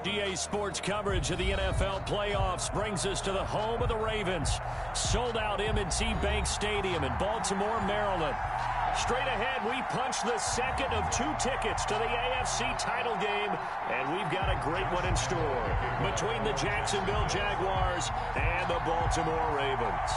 GA Sports coverage of the NFL playoffs brings us to the home of the Ravens. Sold out M&T Bank Stadium in Baltimore, Maryland. Straight ahead, we punch the second of 2 tickets to the AFC title game, and we've got a great one in store between the Jacksonville Jaguars and the Baltimore Ravens.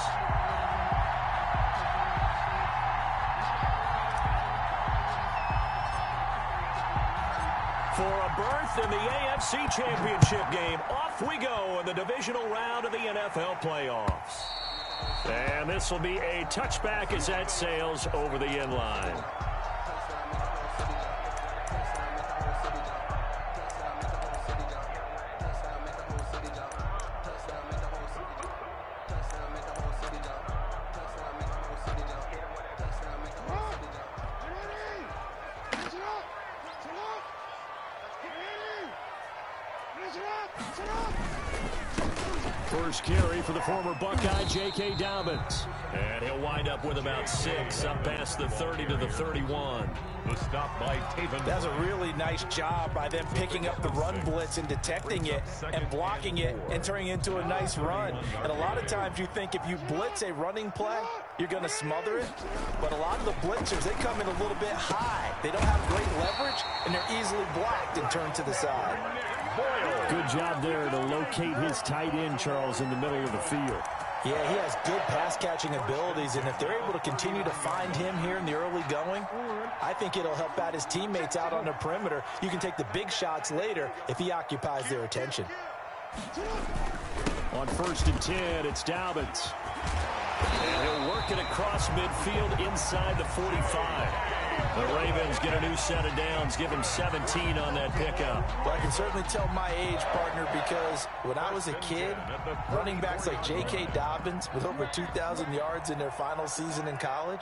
For a berth in the AFC Championship game, off we go in the divisional round of the NFL playoffs. And this will be a touchback as that sails over the end line. First carry for the former Buckeye, J.K. Dobbins. And he'll wind up with about 6, up past the 30 to the 31. The stop by Taven. That's a really nice job by them picking up the run blitz and detecting it and blocking it and turning it into a nice run. And a lot of times you think if you blitz a running play, you're going to smother it. But a lot of the blitzers, they come in a little bit high. They don't have great leverage, and they're easily blocked and turned to the side. Good job there to locate his tight end, Charles, in the middle of the field. Yeah, he has good pass-catching abilities, and if they're able to continue to find him here in the early going, I think it'll help out his teammates out on the perimeter. You can take the big shots later if he occupies their attention. On 1st and 10, it's Dobbins. And he'll work it across midfield inside the 45. The Ravens get a new set of downs, give him 17 on that pickup. Well, I can certainly tell my age, partner, because when I was a kid, running backs like J.K. Dobbins with over 2,000 yards in their final season in college,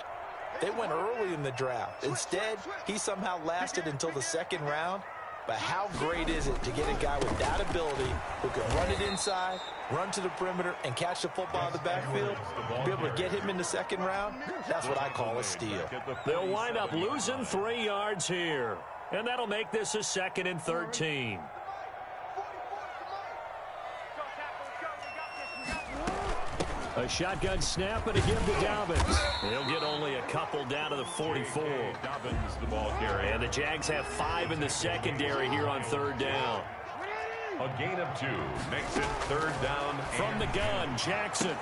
they went early in the draft. Instead, he somehow lasted until the 2nd round. But how great is it to get a guy with that ability who can run it inside, run to the perimeter, and catch the football in the backfield? Be able to get him in the 2nd round? That's what I call a steal. They'll wind up losing 3 yards here. And that'll make this a 2nd and 13. A shotgun snap and a give to Dobbins. He'll get only a couple down to the 44. Dobbins, the ball carrier. And the Jags have 5 in the secondary here on 3rd down. A gain of 2 makes it 3rd down. From the gun, Jackson.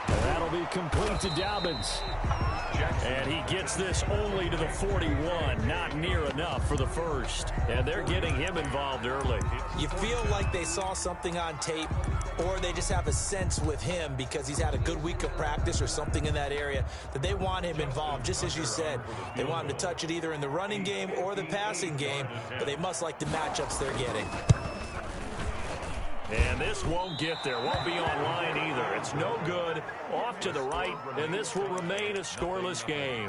That'll be complete to Dobbins. And he gets this only to the 41. Not near enough for the 1st. And they're getting him involved early. You feel like they saw something on tape, or they just have a sense with him because he's had a good week of practice or something in that area that they want him involved. Just as you said, they want him to touch it either in the running game or the passing game, but they must like the matchups they're getting. And this won't get there. Won't be online either. It's no good. Off to the right, and this will remain a scoreless game.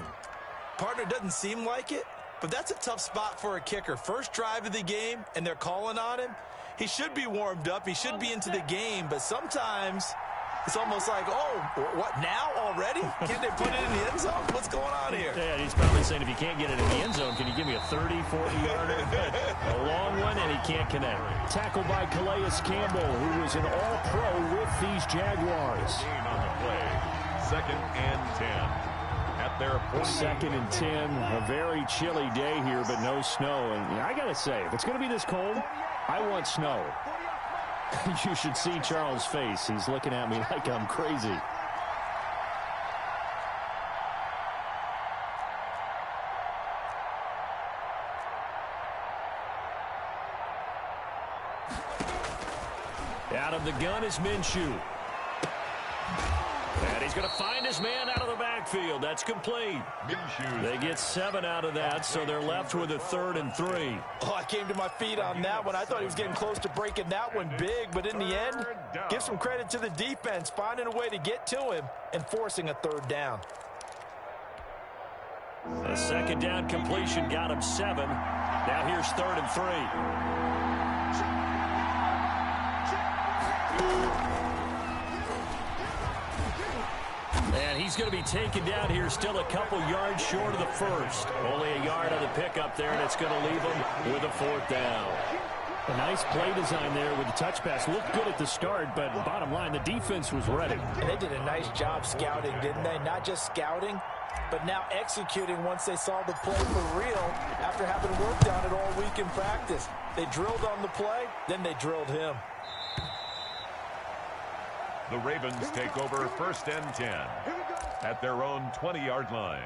Partner, doesn't seem like it, but that's a tough spot for a kicker. First drive of the game, and they're calling on him. He should be warmed up. He should be into the game, but sometimes it's almost like, oh, what, now already? Can't they put it in the end zone? What's going on here? Yeah, he's probably saying, if you can't get it in the end zone, can you give me a 30, 40-yarder? A long one, and he can't connect. Tackled by Calais Campbell, who was an all-pro with these Jaguars. Gain on the play. 2nd and 10. At their 2nd and 10. A very chilly day here, but no snow. And I got to say, if it's going to be this cold, I want snow. You should see Charles' face. He's looking at me like I'm crazy. Out of the gun is Minshew. And he's going to find his man out of the backfield. That's complete. They get 7 out of that, so they're left with a 3rd and 3. Oh, I came to my feet on that one. I thought he was getting close to breaking that one big, but in the end, give some credit to the defense, finding a way to get to him and forcing a 3rd down. A 2nd down completion got him 7. Now here's 3rd and 3. And he's going to be taken down here, still a couple yards short of the 1st. Only a yard on the pickup there, and it's going to leave him with a 4th down. A nice play design there with the touch pass. Looked good at the start, but bottom line, the defense was ready. And they did a nice job scouting, didn't they? Not just scouting, but now executing once they saw the play for real after having worked on it all week in practice. They drilled on the play, then they drilled him. The Ravens take over 1st and 10 at their own 20-yard line.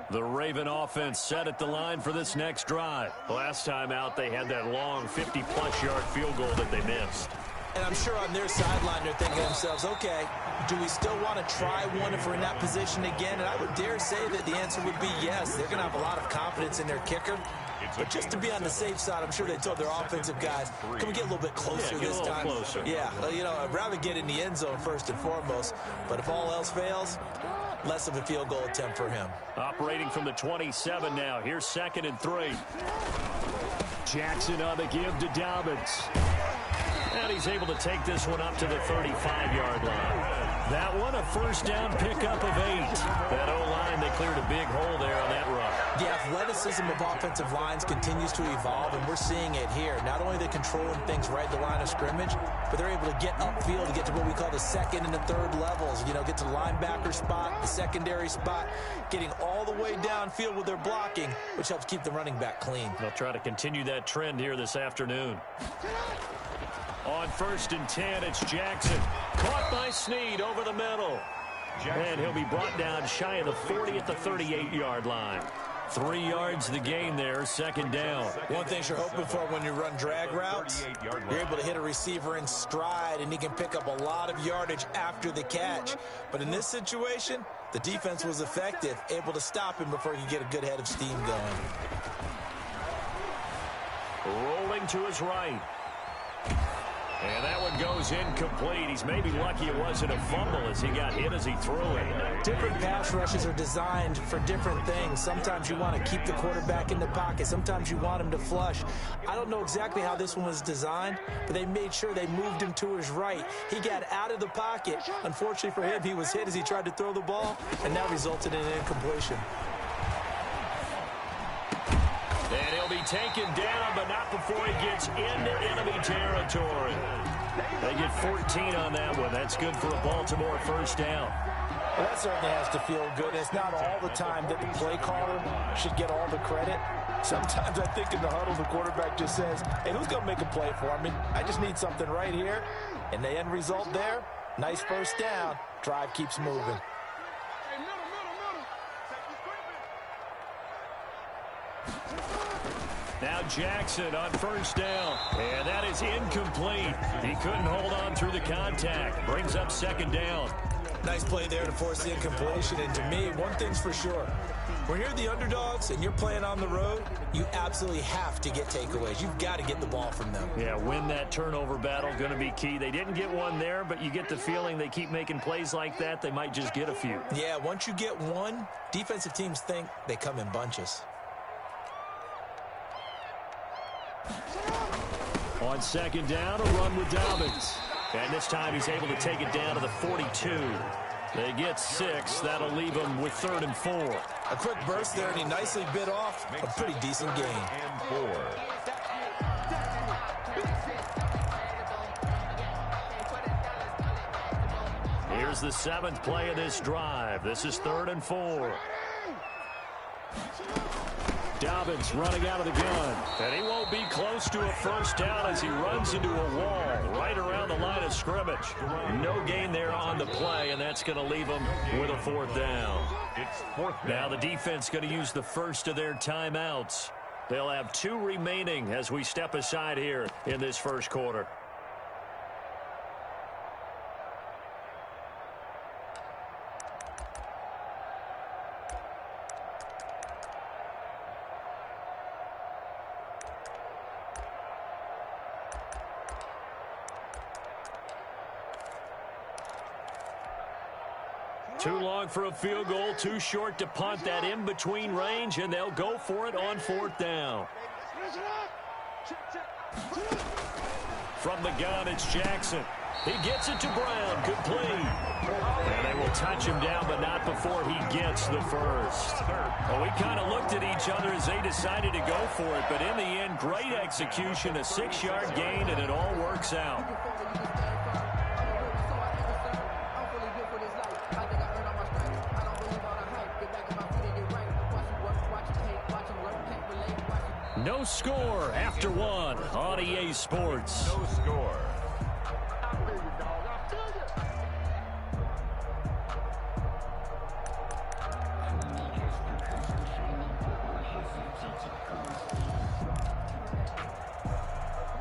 The Raven offense set at the line for this next drive. Last time out, they had that long 50-plus yard field goal that they missed. And I'm sure on their sideline they're thinking to themselves, okay, do we still want to try one if we're in that position again? And I would dare say that the answer would be yes. They're going to have a lot of confidence in their kicker. But just to be on the safe side, I'm sure they told their offensive guys, can we get a little bit closer this time? Closer. Yeah, you know, I'd rather get in the end zone first and foremost. But if all else fails, less of a field goal attempt for him. Operating from the 27 now. Here's 2nd and 3. Jackson on the give to Dobbins. And he's able to take this one up to the 35-yard line. That one, a first down pickup of 8. That O-line, they cleared a big hole there on that run. The athleticism of offensive lines continues to evolve, and we're seeing it here. Not only are they controlling things right at the line of scrimmage, but they're able to get upfield to get to what we call the 2nd and the 3rd levels. You know, get to the linebacker spot, the secondary spot, getting all the way downfield with their blocking, which helps keep the running back clean. They'll try to continue that trend here this afternoon. On 1st and 10, it's Jackson. Caught by Snead over the middle. And he'll be brought down shy of the 40 at the 38-yard line. 3 yards the gain there, 2nd down. One thing you're hoping for when you run drag routes, you're able to hit a receiver in stride, and he can pick up a lot of yardage after the catch. But in this situation, the defense was effective, able to stop him before he could get a good head of steam going. Rolling to his right. And that one goes incomplete. He's maybe lucky it wasn't a fumble as he got hit as he threw it. Different pass rushes are designed for different things. Sometimes you want to keep the quarterback in the pocket. Sometimes you want him to flush. I don't know exactly how this one was designed, but they made sure they moved him to his right. He got out of the pocket. Unfortunately for him, he was hit as he tried to throw the ball, and that resulted in an incompletion. And he'll be taken down, but not before he gets into enemy territory. They get 14 on that one. That's good for a Baltimore first down. Well, that certainly has to feel good. It's not all the time that the play caller should get all the credit. Sometimes I think in the huddle, the quarterback just says, hey, who's going to make a play for me? I just need something right here. And the end result there, nice first down. Drive keeps moving. Now Jackson on first down. And that is incomplete. He couldn't hold on through the contact. Brings up 2nd down. Nice play there to force the incompletion. And to me, one thing's for sure. When you're the underdogs and you're playing on the road, you absolutely have to get takeaways. You've got to get the ball from them. Yeah, win that turnover battle, going to be key. They didn't get one there, but you get the feeling they keep making plays like that, they might just get a few. Yeah, once you get one, defensive teams think they come in bunches. On 2nd down, a run with Dobbins. And this time he's able to take it down to the 42. They get 6. That'll leave them with 3rd and 4. A quick burst there, and he nicely bit off a pretty decent gain. And 4. Here's the 7th play of this drive. This is 3rd and 4. Dobbins running out of the gun. And he won't be close to a first down as he runs into a wall right around the line of scrimmage. No gain there on the play, and that's going to leave him with a 4th down. It's 4th down. Now the defense going to use the first of their timeouts. They'll have 2 remaining as we step aside here in this first quarter. Too long for a field goal, too short to punt. That in-between range, and they'll go for it on 4th down. From the gun, it's Jackson. He gets it to Brown. Complete. And they will touch him down, but not before he gets the first. Well, we kind of looked at each other as they decided to go for it, but in the end, great execution, a 6-yard gain, and it all works out. No score after one on EA Sports. No score.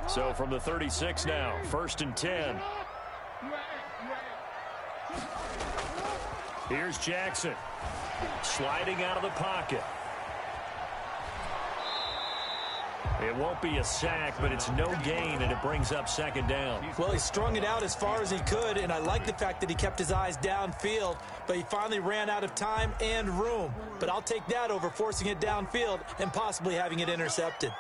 So from the 36 now, 1st and 10. Here's Jackson. Sliding out of the pocket. It won't be a sack, but it's no gain, and it brings up 2nd down. Well, he strung it out as far as he could, and I like the fact that he kept his eyes downfield, but he finally ran out of time and room. But I'll take that over forcing it downfield and possibly having it intercepted.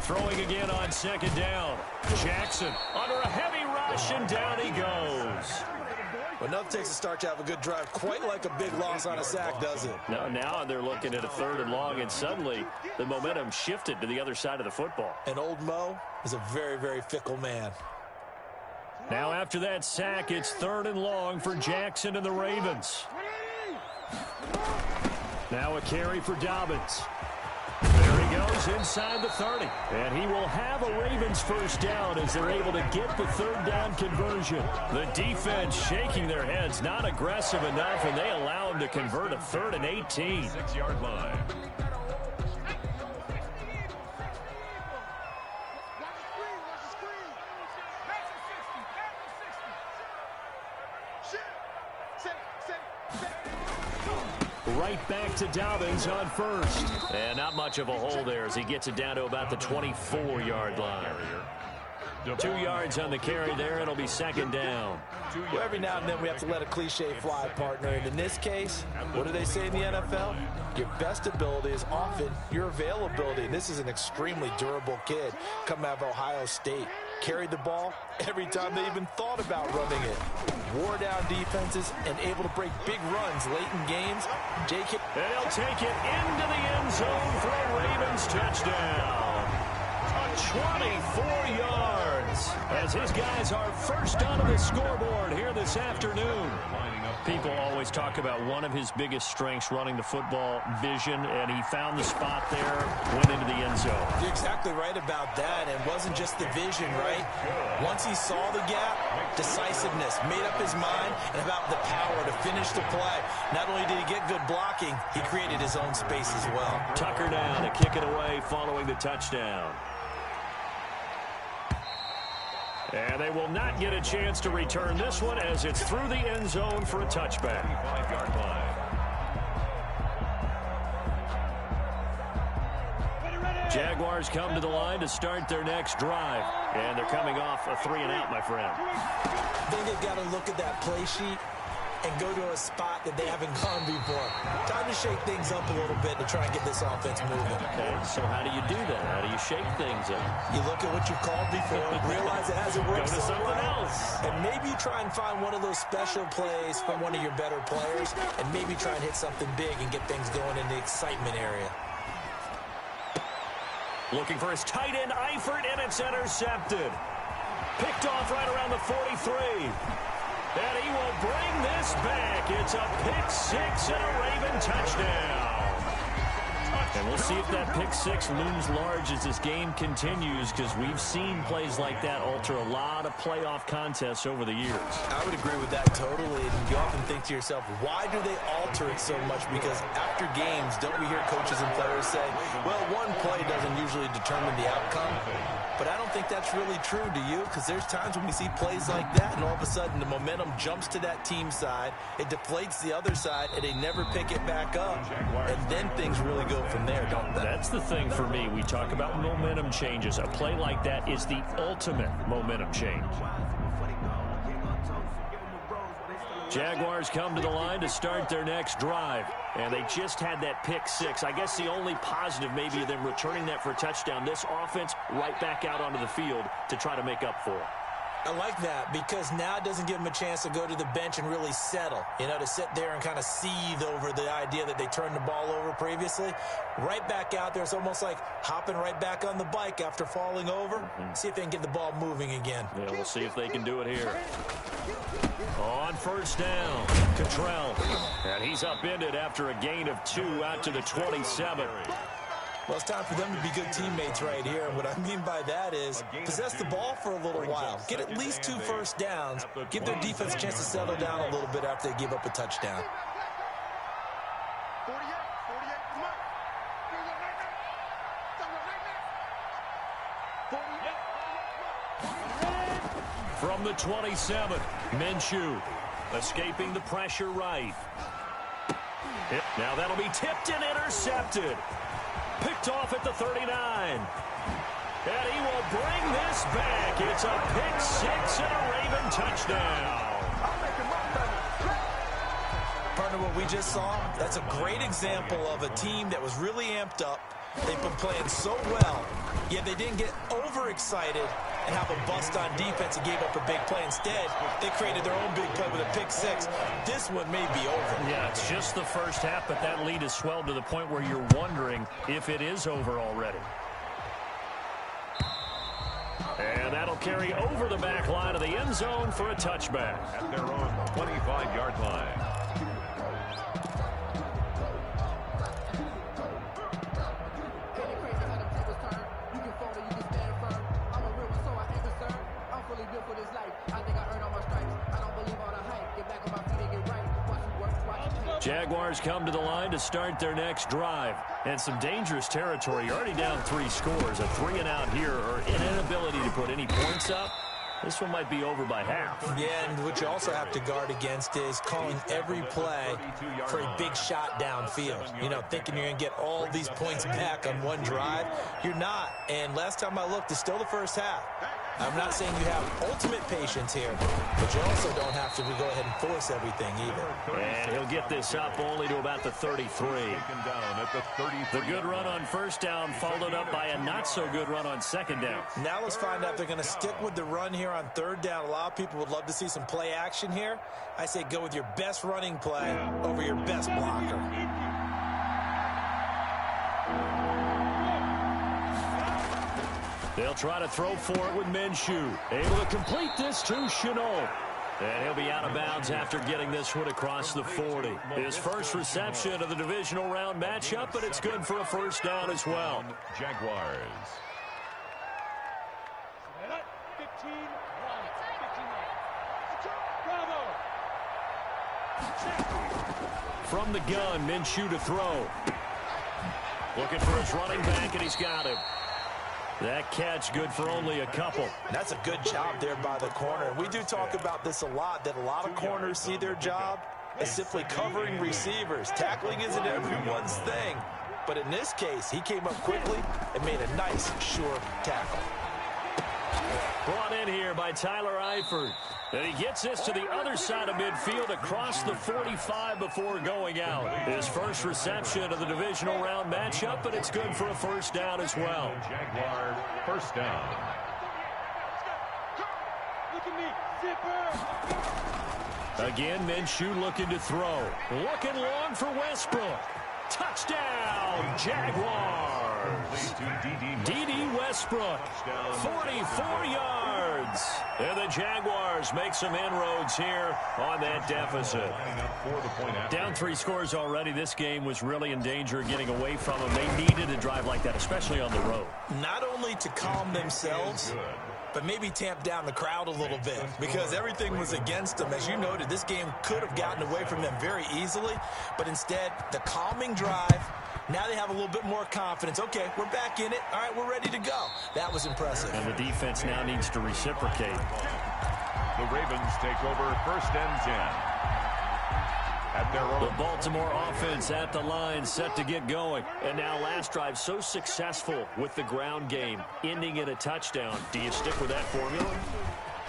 Throwing again on 2nd down. Jackson under a heavy rush, and down he goes. Well, enough takes a start to have a good drive, quite like a big loss on a sack, does it? No, now they're looking at a 3rd and long, and suddenly the momentum shifted to the other side of the football. And old Mo is a very, very fickle man. Now after that sack, it's 3rd and long for Jackson and the Ravens. Now a carry for Dobbins. There he goes inside the 30. And he will have a Ravens 1st down as they're able to get the 3rd down conversion. The defense shaking their heads, not aggressive enough, and they allow him to convert a 3rd and 18. 6-yard line. Right back to Dobbins on 1st. And not much of a hole there as he gets it down to about the 24-yard line. 2 yards on the carry there. It'll be 2nd down. Well, every now and then we have to let a cliche fly, partner. And in this case, what do they say in the NFL? Your best ability is often your availability. And this is an extremely durable kid coming out of Ohio State. Carried the ball every time they even thought about running it. Wore down defenses and able to break big runs late in games. J.K. And he'll take it into the end zone for a Ravens touchdown. 24 yards as his guys are first onto the scoreboard here this afternoon. People always talk about one of his biggest strengths running the football, vision, and he found the spot there, went into the end zone. You're exactly right about that, and it wasn't just the vision, right? Once he saw the gap, decisiveness, made up his mind, and about the power to finish the play. Not only did he get good blocking, he created his own space as well. Tucker down to kick it away following the touchdown. And they will not get a chance to return this one as it's through the end zone for a touchback. 5-yard line. Jaguars come to the line to start their next drive. And they're coming off a 3-and-out, my friend. I think they've got to look at that play sheet and go to a spot that they haven't gone before. Time to shake things up a little bit to try and get this offense moving. Okay, so how do you do that? How do you shake things up? You look at what you've called before, realize it hasn't worked Go to something else. and maybe you try and find one of those special plays from one of your better players, and maybe try and hit something big and get things going in the excitement area. Looking for his tight end, Eifert, and it's intercepted. Picked off right around the 43. And he will bring this back. It's a pick six and a Raven touchdown. And we'll see if that pick six looms large as this game continues, because we've seen plays like that alter a lot of playoff contests over the years. I would agree with that totally. And you often think to yourself, why do they alter it so much? Because after games, don't we hear coaches and players say, well, one play doesn't usually determine the outcome. But I don't think that's really true, do you? Because there's times when we see plays like that, and all of a sudden the momentum jumps to that team side, it deflates the other side, and they never pick it back up. And then things really go from there, don't they? That's the thing for me. We talk about momentum changes. A play like that is the ultimate momentum change. Jaguars come to the line to start their next drive. And they just had that pick six. I guess the only positive maybe of them returning that for a touchdown. This offense right back out onto the field to try to make up for it. I like that because now it doesn't give them a chance to go to the bench and really settle, to sit there and kind of seethe over the idea that they turned the ball over previously. Right back out there, it's almost like hopping right back on the bike after falling over. See if they can get the ball moving again. Yeah, we'll see if they can do it here. On first down, Cottrell. And he's upended after a gain of 2 out to the 27. Well, it's time for them to be good teammates right here. And what I mean by that is possess the ball for a little while. Get at least 2 first downs. Give their defense a chance to settle down a little bit after they give up a touchdown. From the 27, Minshew escaping the pressure right. Now that'll be tipped and intercepted. Picked off at the 39. And he will bring this back. It's a pick six and a Raven touchdown. Partner, what we just saw, that's a great example of a team that was really amped up. They've been playing so well, yet they didn't get overexcited and have a bust on defense and gave up a big play. Instead, they created their own big play with a pick six. This one may be over. Yeah, it's just the first half, but that lead has swelled to the point where you're wondering if it is over already. And that'll carry over the back line of the end zone for a touchback. At their own 25-yard line. Jaguars come to the line to start their next drive. And some dangerous territory. You're already down 3 scores. A 3-and-out here or an inability to put any points up. This one might be over by half. Yeah, and what you also have to guard against is calling every play for a big shot downfield. Thinking you're going to get all these points back on one drive. You're not. And last time I looked, it's still the first half. I'm not saying you have ultimate patience here, but you also don't have to go ahead and force everything either. And he'll get this up only to about the 33. The good run on first down followed up by a not-so-good run on second down. Now let's find out if they're going to stick with the run here on third down. A lot of people would love to see some play action here. I say go with your best running play over your best blocker. They'll try to throw for it with Minshew. Able to complete this to Chenault. And he'll be out of bounds after getting this one across the 40. His first reception of the divisional round matchup, but it's good for a first down as well. Jaguars. From the gun, Minshew to throw. Looking for his running back, and he's got him. That catch good for only a couple. That's a good job there by the corner. We do talk about this a lot, that a lot of corners see their job as simply covering receivers. Tackling isn't everyone's thing. But in this case, he came up quickly and made a nice, sure tackle. Brought in here by Tyler Eifert. And he gets this to the other side of midfield across the 45 before going out. His first reception of the divisional round matchup, but it's good for a first down as well. Jaguar first down. Again, Minshew looking to throw. Looking long for Westbrook. Touchdown, Jaguars. D.D. Westbrook, 44 yards. And the Jaguars make some inroads here on that deficit. Down 3 scores already. This game was really in danger of getting away from them. They needed a drive like that, especially on the road. Not only to calm themselves, but maybe tamp down the crowd a little bit because everything was against them. As you noted, this game could have gotten away from them very easily, but instead, the calming drive, now they have a little bit more confidence. Okay, we're back in it. All right, we're ready to go. That was impressive. And the defense now needs to reciprocate. The Ravens take over first and 10. At their own. The Baltimore offense at the line, set to get going. And now last drive so successful with the ground game, ending in a touchdown. Do you stick with that formula?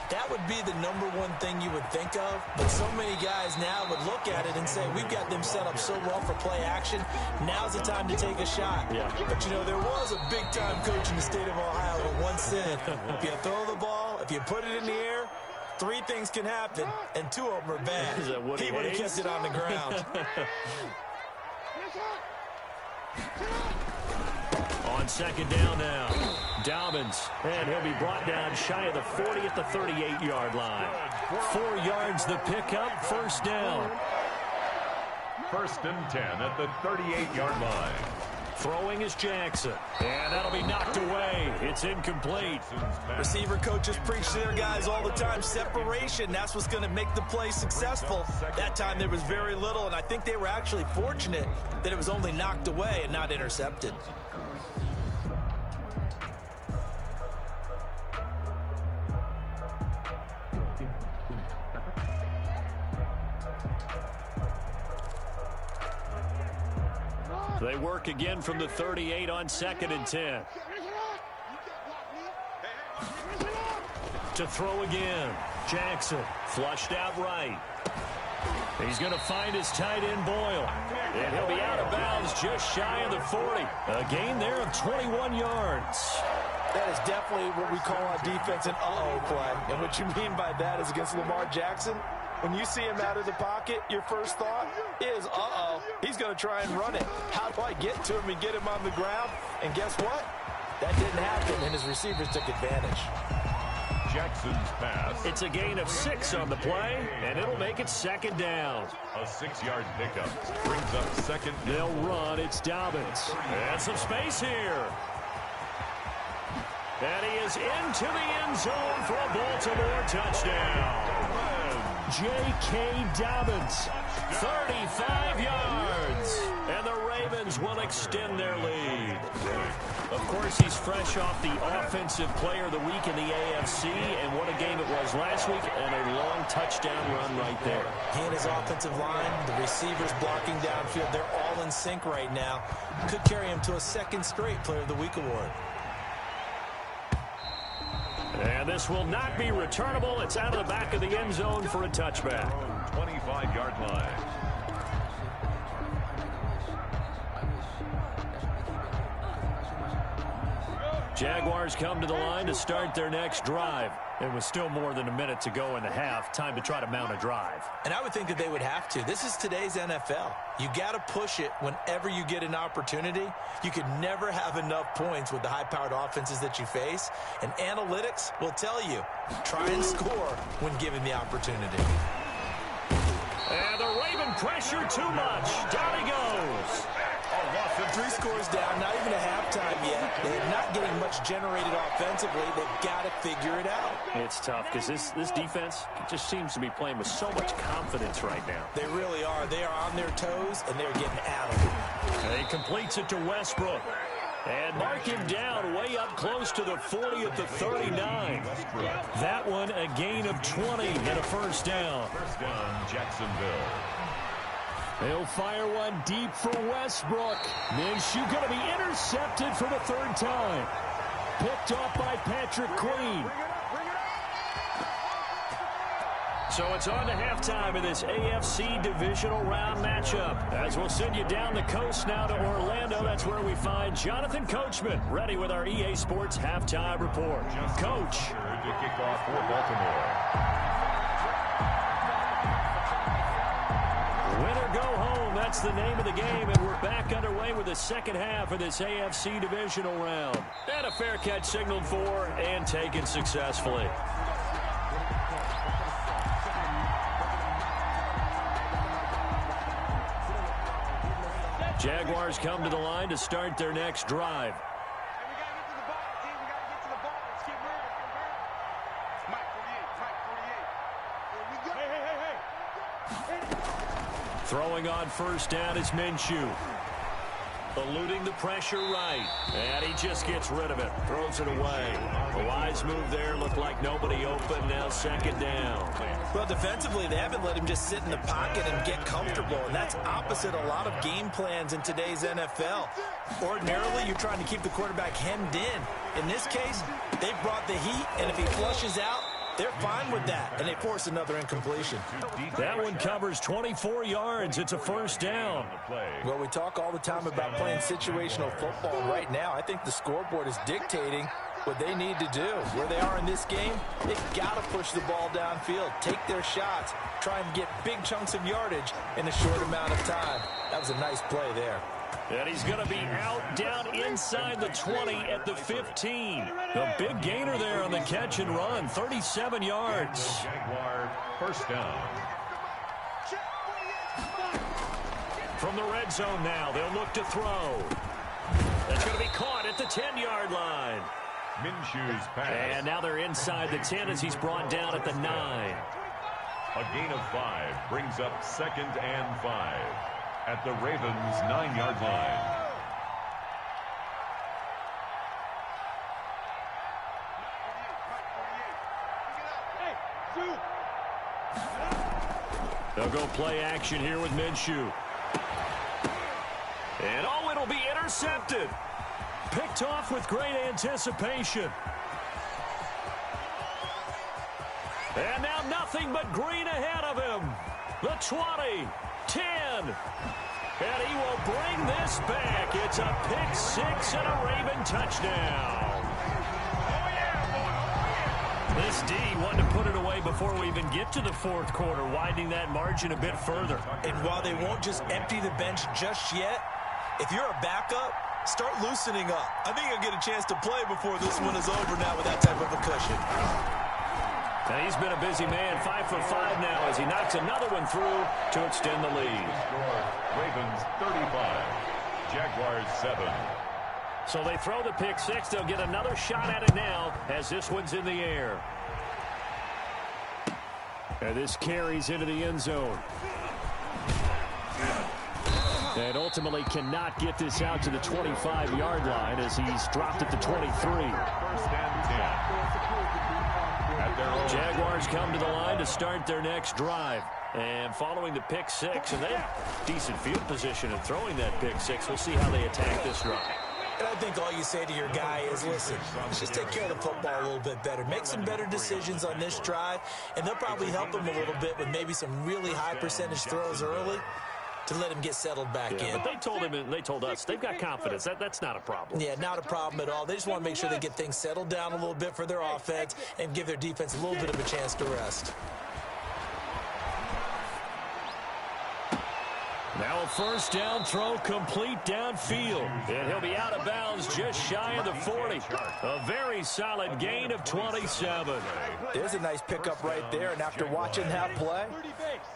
That would be the #1 thing you would think of, but so many guys now would look at it and say, we've got them set up so well for play action, now's the time to take a shot. Yeah. But, you know, there was a big-time coach in the state of Ohio who once said, if you throw the ball, if you put it in the air, 3 things can happen, and 2 of them are bad. He would have kept it on the ground. On second down now, Dobbins, and he'll be brought down shy of the 40 at the 38-yard line. 4 yards the pickup, first down. 1st and 10 at the 38-yard line. Throwing is Jackson, and that'll be knocked away. It's incomplete. Receiver coaches preach to their guys all the time. Separation, that's what's going to make the play successful. That time there was very little, and I think they were actually fortunate that it was only knocked away and not intercepted. They work again from the 38 on 2nd and 10. To throw again. Jackson flushed out right. He's going to find his tight end Boyle. And he'll be out of bounds just shy of the 40. A gain there of 21 yards. That is definitely what we call on defense an uh-oh play. And what you mean by that is against Lamar Jackson, when you see him out of the pocket, your first thought is, uh-oh, he's going to try and run it. How do I get to him and get him on the ground? And guess what? That didn't happen, and his receivers took advantage. Jackson's pass. It's a gain of 6 on the play, and it'll make it 2nd down. A 6-yard pickup brings up 2nd. They'll run. It's Dobbins. And some space here. And he is into the end zone for a Baltimore touchdown. J.K. Dobbins, 35 yards. And the Ravens will extend their lead. Of course, he's fresh off the Offensive Player of the Week in the AFC, and what a game it was last week, and a long touchdown run right there. He and his offensive line, the receivers blocking downfield, they're all in sync right now. Could carry him to a 2nd straight Player of the Week award. And this will not be returnable. It's out of the back of the end zone for a touchback. 25-yard line. Jaguars come to the line to start their next drive. And with still more than a minute to go in the half, time to try to mount a drive. And I would think that they would have to. This is today's NFL. You got to push it whenever you get an opportunity. You could never have enough points with the high-powered offenses that you face. And analytics will tell you, try and score when given the opportunity. And the Raven pressure too much. Down he goes. 3 scores down, not even a halftime yet. They're not getting much generated offensively. They've got to figure it out. It's tough because this defense just seems to be playing with so much confidence right now. They really are. They are on their toes, and they're getting at them. He completes it to Westbrook. And mark him down way up close to the 40 at the 39. That one a gain of 20 and a first down. First down, Jacksonville. He'll fire one deep for Westbrook. Minshew going to be intercepted for the 3rd time. Picked off by Patrick Queen. So it's on to halftime in this AFC divisional round matchup. As we'll send you down the coast now to Orlando, that's where we find Jonathan Coachman, ready with our EA Sports halftime report. Coach. To kick off for Baltimore. Win or go home, that's the name of the game, and we're back underway with the second half of this AFC divisional round. And a fair catch signaled for and taken successfully. Jaguars come to the line to start their next drive. Throwing on first down is Minshew. Eluding the pressure right. And he just gets rid of it. Throws it away. A wise move there. Looked like nobody open. Now 2nd down. Well, defensively, they haven't let him just sit in the pocket and get comfortable. And that's opposite a lot of game plans in today's NFL. Ordinarily, you're trying to keep the quarterback hemmed in. In this case, they brought the heat. And if he flushes out, they're fine with that, and they force another incompletion. That one covers 24 yards. It's a first down. Well, we talk all the time about playing situational football. Right now, I think the scoreboard is dictating what they need to do. Where they are in this game, they've got to push the ball downfield, take their shots, try and get big chunks of yardage in a short amount of time. That was a nice play there. And he's going to be out down inside the 20 at the 15. A big gainer there on the catch and run, 37 yards. Jaguar first down. From the red zone now, they'll look to throw. That's going to be caught at the 10-yard line. Minshew's pass. And now they're inside the 10 as he's brought down at the 9. A gain of 5 brings up 2nd and 5 at the Ravens' 9-yard line. They'll go play action here with Minshew. And oh, it'll be intercepted. Picked off with great anticipation. And now nothing but green ahead of him. The 20, 10. And he will bring this back. It's a pick 6 and a Raven touchdown. This D wanted to put it away before we even get to the fourth quarter, widening that margin a bit further. And while they won't just empty the bench just yet, if you're a backup, start loosening up. I think you'll get a chance to play before this one is over now with that type of a cushion. And he's been a busy man, 5 for 5 now as he knocks another one through to extend the lead. Ravens 35, Jaguars 7. So they throw the pick 6. They'll get another shot at it now as this one's in the air. And this carries into the end zone. And ultimately cannot get this out to the 25-yard line as he's dropped at the 23. First and 10. At their own. Jaguars come to the line to start their next drive. And following the pick 6, and they have decent field position in throwing that pick 6. We'll see how they attack this drive. And I think all you say to your guy is, listen, let's just take care of the football a little bit better. Make some better decisions on this drive, and they'll probably help him a little bit with maybe some really high percentage throws early to let him get settled back in. But they told him, and they told us, they've got confidence. That's not a problem. Yeah, not a problem at all. They just want to make sure they get things settled down a little bit for their offense and give their defense a little bit of a chance to rest. Now a first down throw complete downfield. And he'll be out of bounds just shy of the 40. A very solid gain of 27. There's a nice pickup right there. And after watching that play,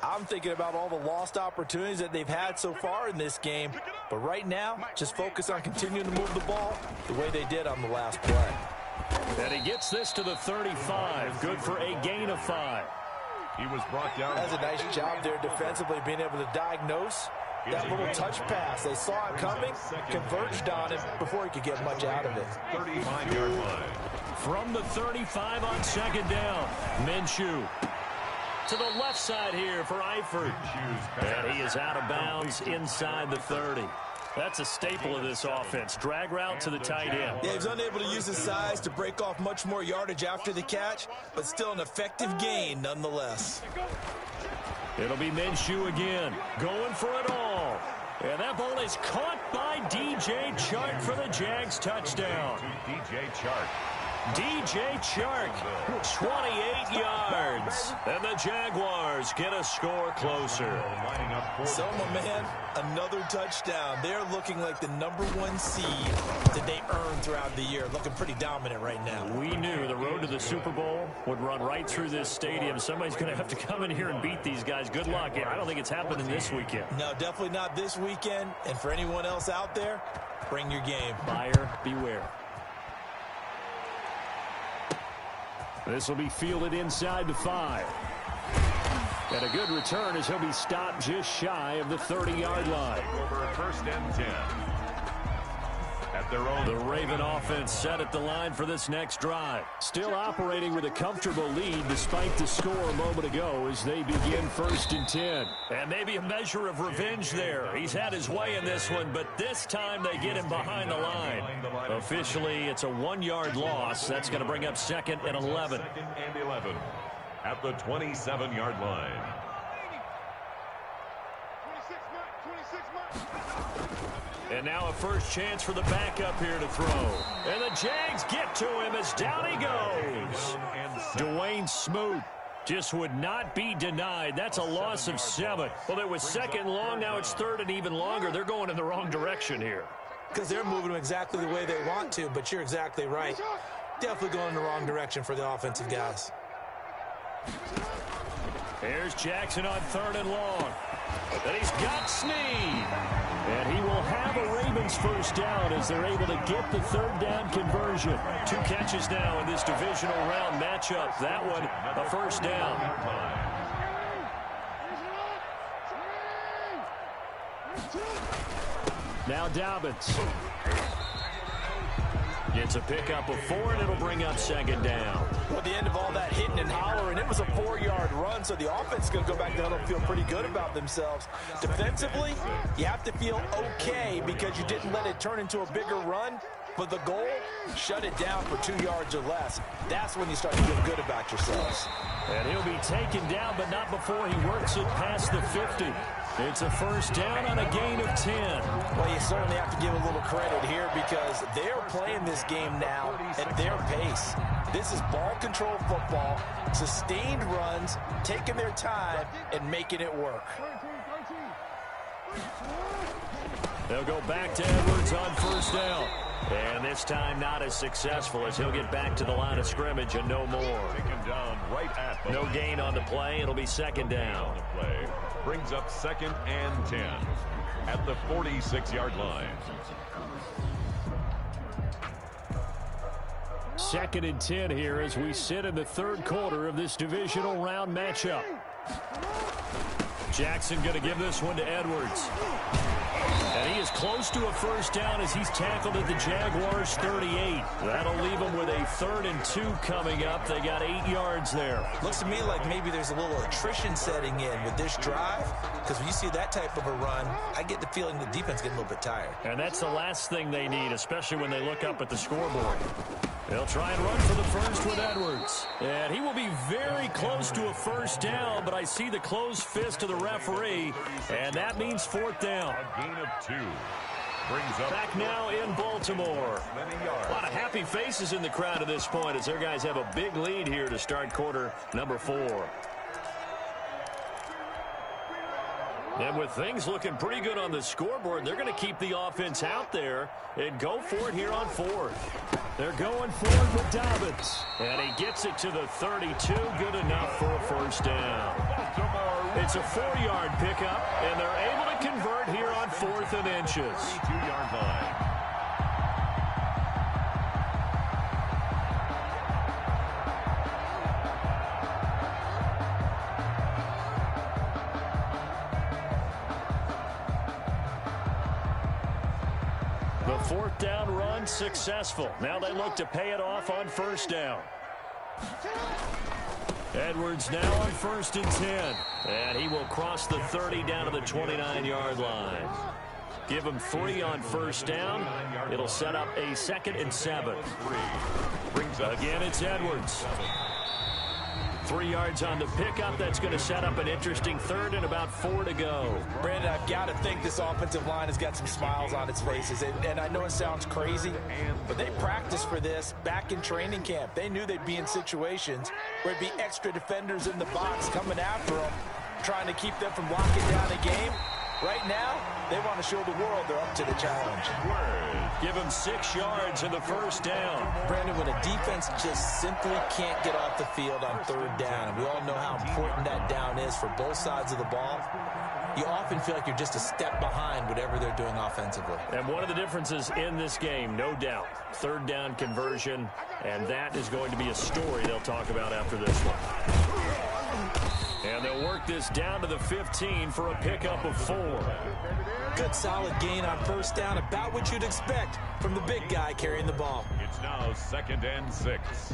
I'm thinking about all the lost opportunities that they've had so far in this game. But right now, just focus on continuing to move the ball the way they did on the last play. And he gets this to the 35. Good for a gain of 5. He was brought down. That's a nice job there defensively, being able to diagnose that little touch pass. They saw it coming, converged on it before he could get much out of it. 35-yard line. From the 35 on second down, Minshew to the left side here for Eifert. And he is out of bounds inside the 30. That's a staple of this offense. Drag route to the tight end. Yeah, he was unable to use his size to break off much more yardage after the catch, but still an effective gain nonetheless. It'll be Minshew again, going for it all. And that ball is caught by DJ Chark for the Jags touchdown. DJ Chark. DJ Chark, 28 yards. And the Jaguars get a score closer. So, my man, another touchdown. They're looking like the #1 seed that they earned throughout the year. Looking pretty dominant right now. We knew the road to the Super Bowl would run right through this stadium. Somebody's going to have to come in here and beat these guys. Good luck. I don't think it's happening this weekend. No, definitely not this weekend. And for anyone else out there, bring your game. Buyer beware. This will be fielded inside the 5. And a good return as he'll be stopped just shy of the 30-yard line. Over first and 10. At their own. The Raven offense set at the line for this next drive. Still operating with a comfortable lead despite the score a moment ago as they begin 1st and 10. And maybe a measure of revenge there. He's had his way in this one, but this time they get him behind the line. Officially, it's a 1-yard loss. That's going to bring up 2nd and 11. 2nd and 11 at the 27-yard line. And now a first chance for the backup here to throw. And the Jags get to him as down he goes. Dwayne Smoot just would not be denied. That's a loss of 7. Well, it was 2nd long. Now it's 3rd and even longer. They're going in the wrong direction here. Because they're moving them exactly the way they want to, but you're exactly right. Definitely going in the wrong direction for the offensive guys. Here's Jackson on 3rd and long. And he's got Snead. And he will have a Ravens first down as they're able to get the 3rd down conversion. 2 catches now in this divisional round matchup. That one, a first down. Now Dobbins gets a pickup of 4, and it'll bring up 2nd down. Well, at the end of all that hitting and hollering, it was a 4-yard run, so the offense is going to go back down and feel pretty good about themselves. Defensively, you have to feel okay because you didn't let it turn into a bigger run. But the goal, shut it down for 2 yards or less. That's when you start to feel good about yourselves. And he'll be taken down, but not before he works it past the 50. It's a first down on a gain of 10. Well, you certainly have to give a little credit here because they're playing this game now at their pace. This is ball control football, sustained runs, taking their time, and making it work. They'll go back to Edwards on first down. And this time not as successful as he'll get back to the line of scrimmage and no more. No gain on the play. It'll be 2nd down. Play brings up 2nd and 10 at the 46-yard line. 2nd and 10 here as we sit in the 3rd quarter of this divisional round matchup. Jackson going to give this one to Edwards. And he is close to a first down as he's tackled at the Jaguars' 38. That'll leave them with a 3rd and 2 coming up. They got 8 yards there. Looks to me like maybe there's a little attrition setting in with this drive, because when you see that type of a run, I get the feeling the defense getting a little bit tired. And that's the last thing they need, especially when they look up at the scoreboard. They'll try and run for the first with Edwards. And he will be very close to a first down, but I see the closed fist of the referee, and that means 4th down. A gain of 2. Brings up back now in Baltimore. A lot of happy faces in the crowd at this point as their guys have a big lead here to start quarter number 4. And with things looking pretty good on the scoreboard, they're going to keep the offense out there and go for it here on 4th. They're going forward with Dobbins. And he gets it to the 32. Good enough for a first down. It's a 4-yard pickup, and they're able to convert here on 4th and inches. 2-yard line. The 4th down run successful. Now they look to pay it off on first down. Edwards now on 1st and 10. And he will cross the 30 down to the 29-yard line. Give him 3 on first down. It'll set up a 2nd and 7. Again, it's Edwards. 3 yards on the pickup. That's going to set up an interesting 3rd and about 4 to go. Brandon, I've got to think this offensive line has got some smiles on its faces. And I know it sounds crazy, but they practiced for this back in training camp. They knew they'd be in situations where it'd be extra defenders in the box coming after them, trying to keep them from locking down a game. Right now, they want to show the world they're up to the challenge. Give him 6 yards in the first down. Brandon, when a defense just simply can't get off the field on 3rd down, and we all know how important that down is for both sides of the ball, you often feel like you're just a step behind whatever they're doing offensively. And one of the differences in this game, no doubt, 3rd down conversion, and that is going to be a story they'll talk about after this one. And And they'll work this down to the 15 for a pickup of 4. Good solid gain on first down, about what you'd expect from the big guy carrying the ball. It's now 2nd and 6.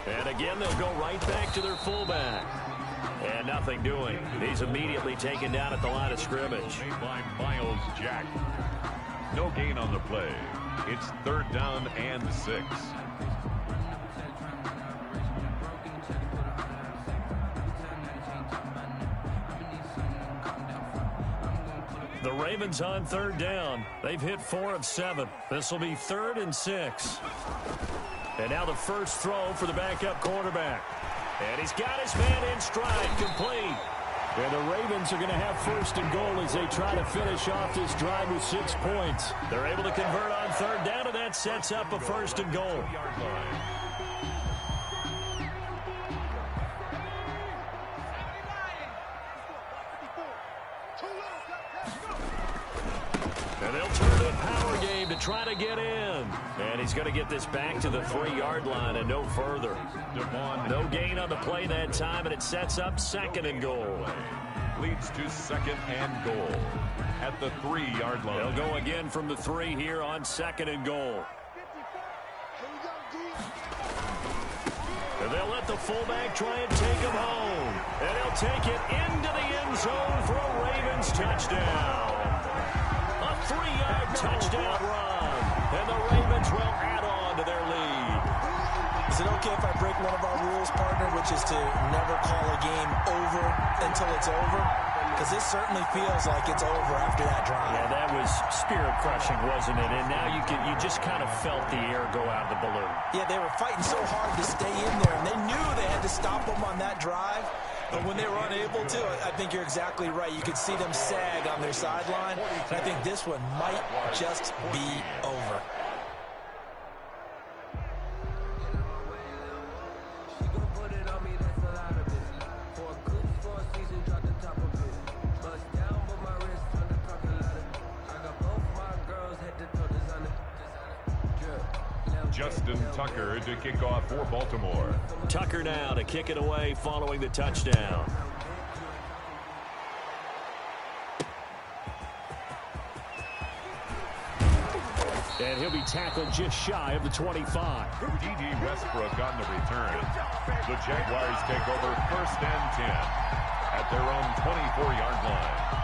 And again, they'll go right back to their fullback. And nothing doing. He's immediately taken down at the line of scrimmage. Made by Miles Jack. No gain on the play. It's 3rd down and 6. The Ravens on 3rd down. They've hit 4 of 7. This will be 3rd and 6. And now the first throw for the backup quarterback. And he's got his man in stride, complete. And the Ravens are going to have 1st and goal as they try to finish off this drive with 6 points. They're able to convert on 3rd down, and that sets up a 1st and goal. And they'll turn to a power game to try to get in. And he's going to get this back to the 3-yard line and no further. No gain on the play that time, and it sets up 2nd and goal. Leads to 2nd and goal at the 3-yard line. They'll go again from the 3 here on 2nd and goal. And they'll let the fullback try and take him home. And he'll take it into the end zone for a Ravens touchdown. A 3-yard touchdown run. And the Ravens will add on to their lead. Is it okay if I break one of our rules, partner, which is to never call a game over until it's over? Because this certainly feels like it's over after that drive. Yeah, that was spirit-crushing, wasn't it? And now you just kind of felt the air go out of the balloon. Yeah, they were fighting so hard to stay in there, and they knew they had to stop them on that drive. But when they were unable to, I think you're exactly right. You could see them sag on their sideline, and I think this one might just be over. Justin Tucker to kick off for Baltimore. Tucker now to kick it away following the touchdown. And he'll be tackled just shy of the 25. D.D. Westbrook on the return. The Jaguars take over 1st and 10 at their own 24-yard line.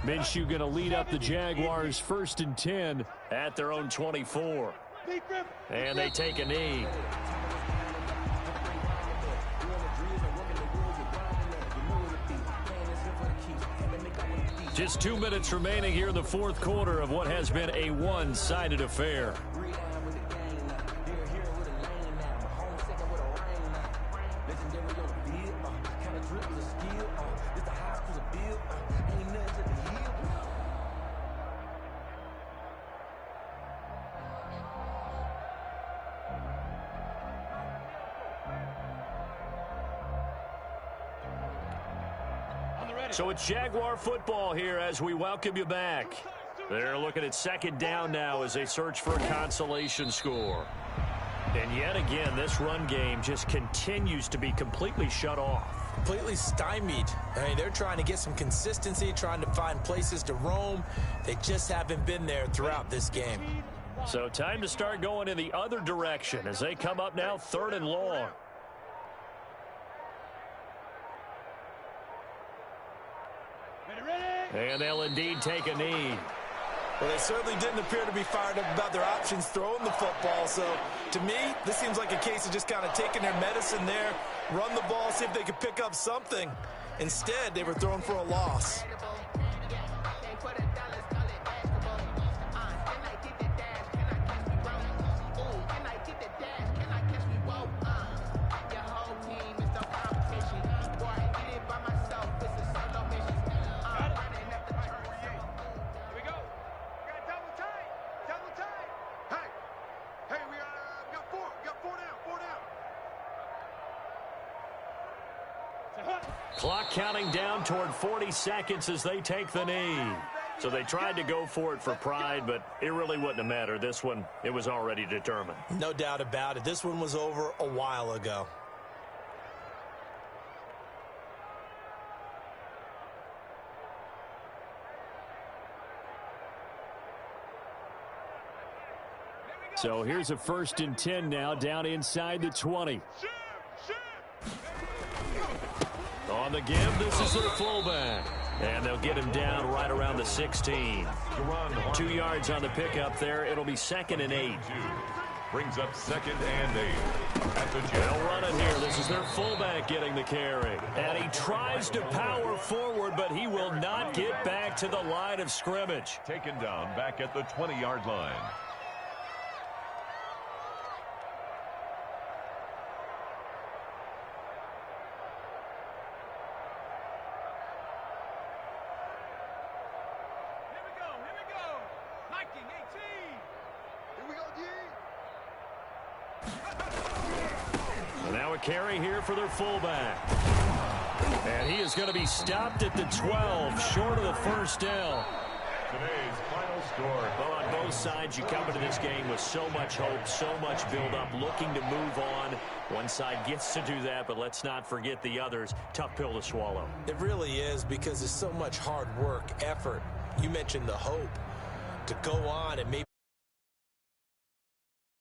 Minshew going to lead up the Jaguars 1st and 10 at their own 24. And they take a knee. Just 2 minutes remaining here in the 4th quarter of what has been a one-sided affair. So it's Jaguar football here as we welcome you back. They're looking at 2nd down now as they search for a consolation score. And yet again, this run game just continues to be completely shut off. Completely stymied. I mean, they're trying to get some consistency, trying to find places to roam. They just haven't been there throughout this game. So time to start going in the other direction as they come up now 3rd and long. And they'll indeed take a knee. Well, they certainly didn't appear to be fired up about their options throwing the football. So, to me, this seems like a case of just kind of taking their medicine there, run the ball, see if they could pick up something. Instead, they were throwing for a loss. Clock counting down toward 40 seconds as they take the knee. So they tried to go for it for pride, but it really wouldn't have mattered. This one, it was already determined. No doubt about it. This one was over a while ago. So here's a 1st and 10 now, down inside the 20. On the give, this is their fullback. And they'll get him down right around the 16. 2 yards on the pickup there. It'll be 2nd and 8. Brings up 2nd and 8. At the they'll run it here. This is their fullback getting the carry. And he tries to power forward, but he will not get back to the line of scrimmage. Taken down back at the 20-yard line. Carry here for their fullback. And he is going to be stopped at the 12, short of the 1st down. Today's final score. Well, on both sides, you come into this game with so much hope, so much build-up, looking to move on. One side gets to do that, but let's not forget the others. Tough pill to swallow. It really is, because there's so much hard work, effort. You mentioned the hope to go on and maybe